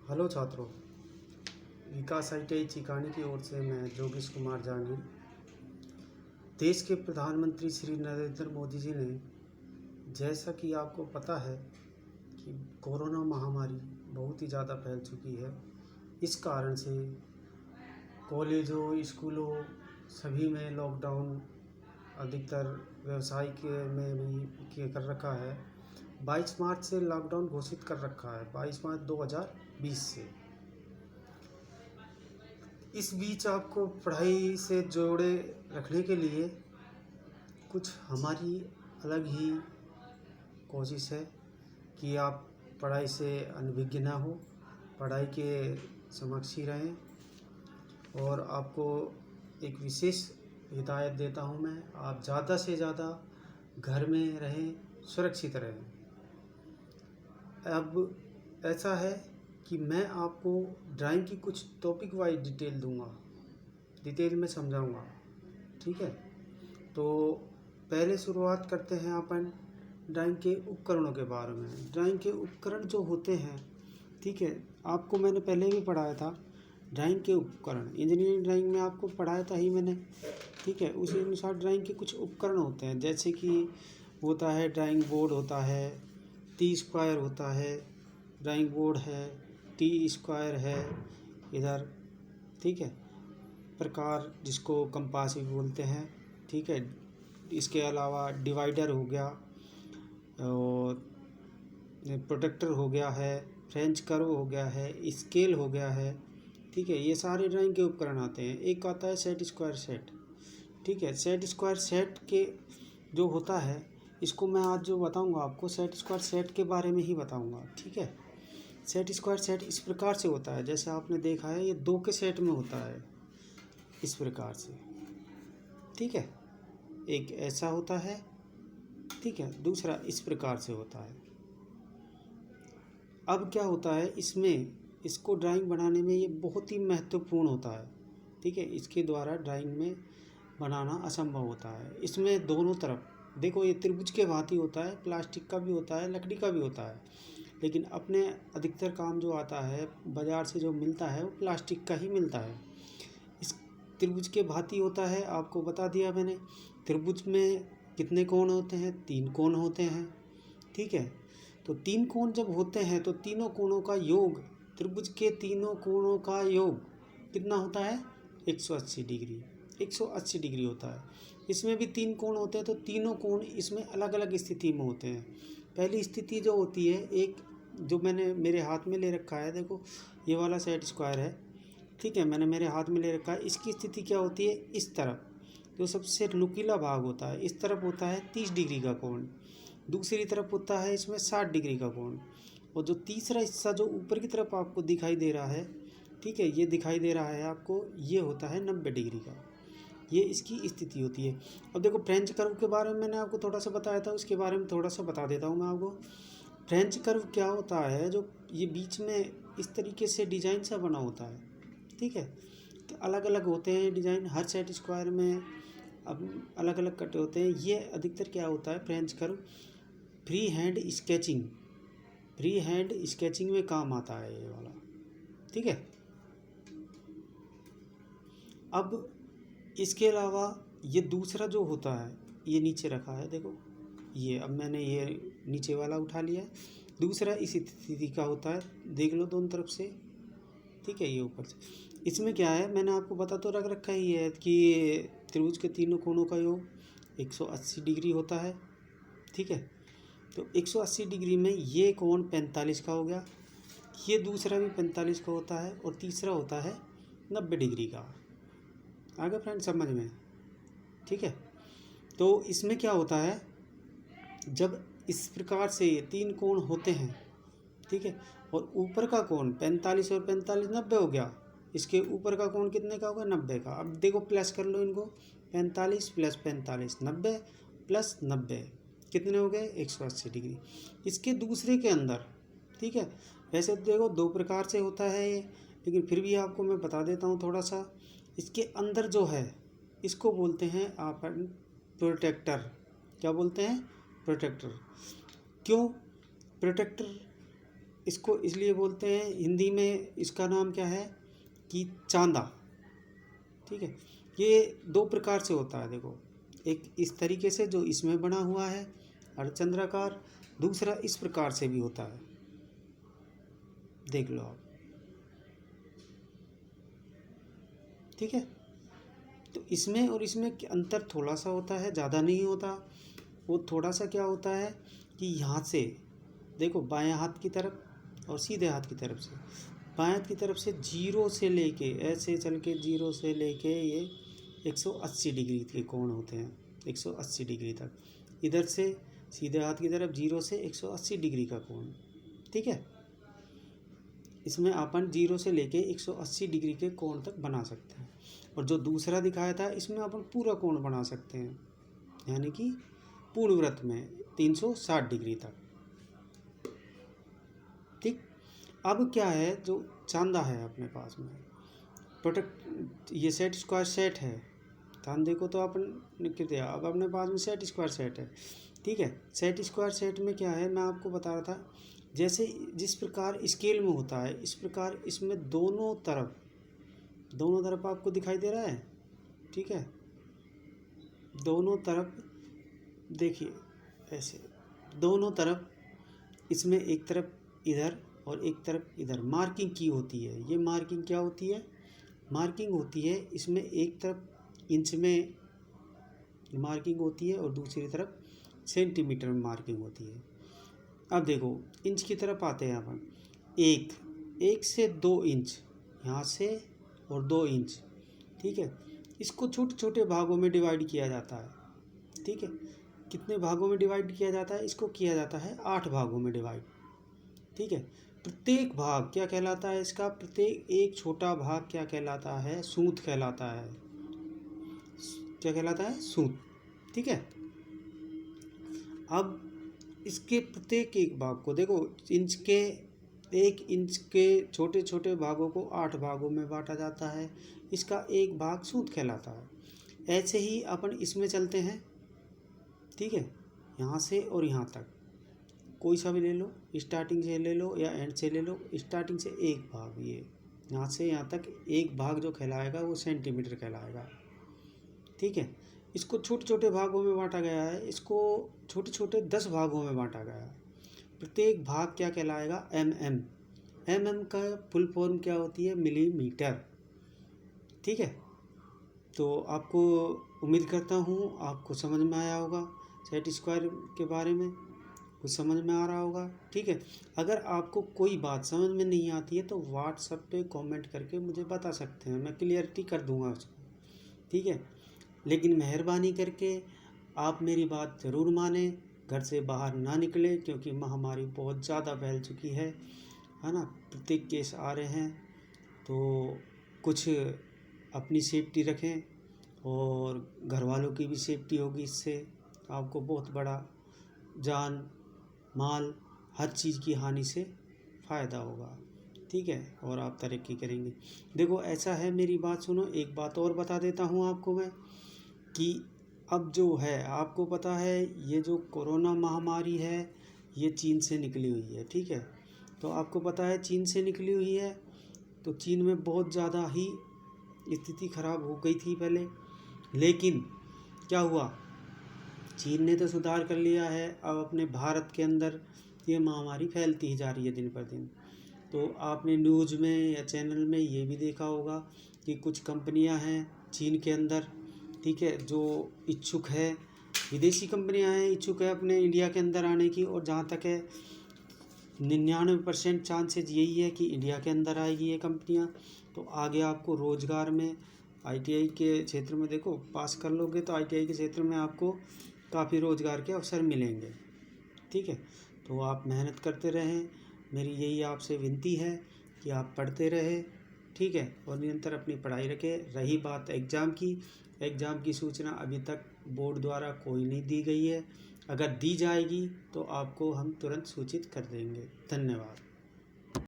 Hello छात्रों, विकास ITI चिकानी की ओर से मैं जोगेश कुमार जानी। देश के प्रधानमंत्री श्री नरेंद्र मोदी जी ने, जैसा कि आपको पता है कि कोरोना महामारी बहुत ही ज़्यादा फैल चुकी है। इस कारण से कॉलेजों, स्कूलों सभी में लॉकडाउन, अधिकतर व्यवसाय के में भी कर रखा है। 22 मार्च से लॉकडाउन घोषित कर रखा है, 22 मार्च 2020 से। इस बीच आपको पढ़ाई से जोड़े रखने के लिए कुछ हमारी अलग ही कोशिश है कि आप पढ़ाई से अनभिज्ञ ना हो, पढ़ाई के समक्ष ही रहें। और आपको एक विशेष हिदायत देता हूँ मैं, आप ज़्यादा से ज़्यादा घर में रहें, सुरक्षित रहें। अब ऐसा है कि मैं आपको ड्राइंग की कुछ टॉपिक वाइज डिटेल दूंगा, डिटेल में समझाऊंगा, ठीक है। तो पहले शुरुआत करते हैं अपन ड्राइंग के उपकरणों के बारे में। ड्राइंग के उपकरण जो होते हैं, ठीक है, आपको मैंने पहले भी पढ़ाया था। ड्राइंग के उपकरण इंजीनियरिंग ड्राइंग में आपको पढ़ाया था ही मैंने, ठीक है। उसी अनुसार ड्राइंग के कुछ उपकरण होते हैं, जैसे कि होता है ड्राइंग बोर्ड होता है, टी स्क्वायर होता है, ड्राइंग बोर्ड है, टी स्क्वायर है इधर, ठीक है, प्रकार जिसको कंपास भी बोलते हैं, ठीक है। इसके अलावा डिवाइडर हो गया और प्रोटेक्टर हो गया है, फ्रेंच कर्व हो गया है, स्केल हो गया है, ठीक है। ये सारे ड्राइंग के उपकरण आते हैं। एक आता है सेट स्क्वायर सेट, ठीक है। सेट स्क्वायर सेट के जो होता है, इसको मैं आज जो बताऊंगा आपको सेट स्क्वायर सेट के बारे में ही बताऊंगा, ठीक है। सेट स्क्वायर सेट इस प्रकार से होता है, जैसे आपने देखा है ये 2 के सेट में होता है, इस प्रकार से, ठीक है। एक ऐसा होता है, ठीक है, दूसरा इस प्रकार से होता है। अब क्या होता है इसमें, इसको ड्राइंग बनाने में ये बहुत ही महत्वपूर्ण होता है, ठीक है। इसके द्वारा ड्राइंग में बनाना असंभव होता है। इसमें दोनों तरफ देखो, ये त्रिभुज के भांति होता है, प्लास्टिक का भी होता है, लकड़ी का भी होता है, लेकिन अपने अधिकतर काम जो आता है बाज़ार से जो मिलता है वो प्लास्टिक का ही मिलता है। इस त्रिभुज के भांति होता है, आपको बता दिया मैंने। त्रिभुज में कितने कोण होते हैं? 3 कोण होते हैं, ठीक है। तो 3 कोण जब होते हैं तो तीनों कोणों का योग, त्रिभुज के तीनों कोणों का योग कितना होता है? 180 डिग्री, 180 डिग्री होता है। इसमें भी 3 कोण होते हैं, तो तीनों कोण इसमें अलग अलग स्थिति में होते हैं। पहली स्थिति जो होती है, एक जो मैंने मेरे हाथ में ले रखा है, देखो ये वाला सेट स्क्वायर है, ठीक है, मैंने मेरे हाथ में ले रखा है। इसकी स्थिति क्या होती है? इस तरफ जो सबसे नुकीला भाग होता है, इस तरफ होता है 30 डिग्री का कोण, दूसरी तरफ होता है इसमें 60 डिग्री का कोण, और जो तीसरा हिस्सा जो ऊपर की तरफ आपको दिखाई दे रहा है, ठीक है, ये दिखाई दे रहा है आपको, ये होता है 90 डिग्री का। ये इसकी स्थिति होती है। अब देखो फ्रेंच कर्व के बारे में मैंने आपको थोड़ा सा बताया था, उसके बारे में थोड़ा सा बता देता हूँ मैं आपको। फ्रेंच कर्व क्या होता है? जो ये बीच में इस तरीके से डिजाइन सा बना होता है, ठीक है। तो अलग अलग होते हैं डिज़ाइन, हर सेट स्क्वायर में अब अलग अलग कटे होते हैं। ये अधिकतर क्या होता है French curve, free hand sketching, free hand sketching में काम आता है ये वाला, ठीक है। अब इसके अलावा ये दूसरा जो होता है, ये नीचे रखा है, देखो ये, अब मैंने ये नीचे वाला उठा लिया है। दूसरा इस स्थिति का होता है, देख लो दोनों तरफ से, ठीक है, ये ऊपर से। इसमें क्या है, मैंने आपको बता तो रख रखा ही है कि त्रिभुज के तीनों कोणों का योग 180 डिग्री होता है, ठीक है। तो 180 डिग्री में ये कोण 45 का हो गया, ये दूसरा भी 45 का होता है, और तीसरा होता है 90 डिग्री का। आगे फ्रेंड समझ में, ठीक है। तो इसमें क्या होता है, जब इस प्रकार से 3 कोण होते हैं, ठीक है, और ऊपर का कोण 45 और 45 90 हो गया, इसके ऊपर का कोण कितने का होगा? 90 का। अब देखो प्लस कर लो इनको, 45 प्लस 45 90 प्लस 90 कितने हो गए? 180 डिग्री। इसके दूसरे के अंदर, ठीक है, वैसे तो देखो 2 प्रकार से होता है ये, लेकिन फिर भी आपको मैं बता देता हूँ थोड़ा सा। इसके अंदर जो है, इसको बोलते हैं अपन प्रोटेक्टर। क्या बोलते हैं? प्रोटेक्टर। क्यों प्रोटेक्टर? इसको इसलिए बोलते हैं, हिंदी में इसका नाम क्या है कि चांदा। ठीक है, ये दो प्रकार से होता है। देखो, एक इस तरीके से जो इसमें बना हुआ है अर्धचंद्राकार, दूसरा इस प्रकार से भी होता है, देख लो आप। ठीक है, तो इसमें और इसमें अंतर थोड़ा सा होता है, ज़्यादा नहीं होता। वो थोड़ा सा क्या होता है कि यहाँ से देखो, बाएं हाथ की तरफ और सीधे हाथ की तरफ से, बाएं हाथ की तरफ से जीरो से लेके ऐसे चल के जीरो से लेके ये 180 डिग्री के कोण होते हैं, 180 डिग्री तक। इधर से सीधे हाथ की तरफ जीरो से 180 डिग्री का कोण। ठीक है, इसमें अपन जीरो से लेके 180 डिग्री के कोण तक बना सकते हैं। और जो दूसरा दिखाया था, इसमें अपन पूरा कोण बना सकते हैं, यानी कि पूर्ण वृत्त में 360 डिग्री तक। ठीक, अब क्या है, जो चांदा है अपने पास में प्रोडक्ट, ये सेट स्क्वायर सेट है। चांदे को तो अपन निकल दिया, अब अपने पास में सेट स्क्वायर सेट है। ठीक है, सेट स्क्वायर सेट में क्या है, मैं आपको बता रहा था, जैसे जिस प्रकार स्केल में होता है, इस प्रकार इसमें दोनों तरफ आपको दिखाई दे रहा है। ठीक है, दोनों तरफ देखिए, ऐसे दोनों तरफ, इसमें एक तरफ इधर और एक तरफ इधर मार्किंग की होती है। ये मार्किंग क्या होती है, मार्किंग होती है इसमें एक तरफ इंच में मार्किंग होती है और दूसरी तरफ सेंटीमीटर में मार्किंग होती है। अब देखो, इंच की तरफ आते हैं अपन, एक से 2 इंच यहाँ से और 2 इंच। ठीक है, इसको छोटे छोटे भागों में डिवाइड किया जाता है। ठीक है, कितने भागों में डिवाइड किया जाता है, इसको किया जाता है 8 भागों में डिवाइड। ठीक है, प्रत्येक भाग क्या कहलाता है इसका, प्रत्येक एक छोटा भाग क्या कहलाता है, सूत कहलाता है। क्या कहलाता है, सूत। ठीक है, अब इसके प्रत्येक एक भाग को देखो, एक इंच के छोटे छोटे भागों को 8 भागों में बांटा जाता है, इसका एक भाग सूत कहलाता है। ऐसे ही अपन इसमें चलते हैं। ठीक है, यहाँ से और यहाँ तक कोई सा भी ले लो, स्टार्टिंग से ले लो या एंड से ले लो। स्टार्टिंग से एक भाग, ये यहाँ से यहाँ तक एक भाग जो कहलाएगा वो सेंटीमीटर कहलाएगा। ठीक है, इसको छोटे छोटे भागों में बांटा गया है, इसको छोटे छोटे 10 भागों में बांटा गया है। प्रत्येक भाग क्या कहलाएगा, एम का फुल फॉर्म क्या होती है, मिलीमीटर। ठीक है, तो आपको उम्मीद करता हूँ आपको समझ में आया होगा, सेट स्क्वायर के बारे में कुछ समझ में आ रहा होगा। ठीक है, अगर आपको कोई बात समझ में नहीं आती है तो व्हाट्सएप पे कमेंट करके मुझे बता सकते हैं, मैं क्लियरिटी कर दूंगा उसको। ठीक है, लेकिन मेहरबानी करके आप मेरी बात ज़रूर माने, घर से बाहर ना निकले, क्योंकि महामारी बहुत ज़्यादा फैल चुकी है ना। प्रत्येक केस आ रहे हैं, तो कुछ अपनी सेफ्टी रखें और घर वालों की भी सेफ्टी होगी। इससे आपको बहुत बड़ा जान माल हर चीज़ की हानि से फ़ायदा होगा। ठीक है, और आप तरक्की करेंगे। देखो, ऐसा है, मेरी बात सुनो, एक बात और बता देता हूँ आपको मैं, कि अब जो है आपको पता है, ये जो कोरोना महामारी है ये चीन से निकली हुई है। ठीक है, तो आपको पता है चीन से निकली हुई है, तो चीन में बहुत ज़्यादा ही स्थिति खराब हो गई थी पहले, लेकिन क्या हुआ, चीन ने तो सुधार कर लिया है। अब अपने भारत के अंदर ये महामारी फैलती ही जा रही है दिन पर दिन। तो आपने न्यूज़ में या चैनल में ये भी देखा होगा कि कुछ कंपनियां हैं चीन के अंदर, ठीक है, जो इच्छुक है, विदेशी कंपनियां हैं इच्छुक है अपने इंडिया के अंदर आने की। और जहाँ तक है 99% चांसेज यही है कि इंडिया के अंदर आएगी ये कंपनियां। तो आगे आपको रोज़गार में ITI के क्षेत्र में, देखो पास कर लोगे तो ITI के क्षेत्र में आपको काफ़ी रोज़गार के अवसर मिलेंगे। ठीक है, तो आप मेहनत करते रहें, मेरी यही आपसे विनती है कि आप पढ़ते रहें। ठीक है, और निरंतर अपनी पढ़ाई रखें। रही बात एग्ज़ाम की सूचना अभी तक बोर्ड द्वारा कोई नहीं दी गई है। अगर दी जाएगी तो आपको हम तुरंत सूचित कर देंगे। धन्यवाद।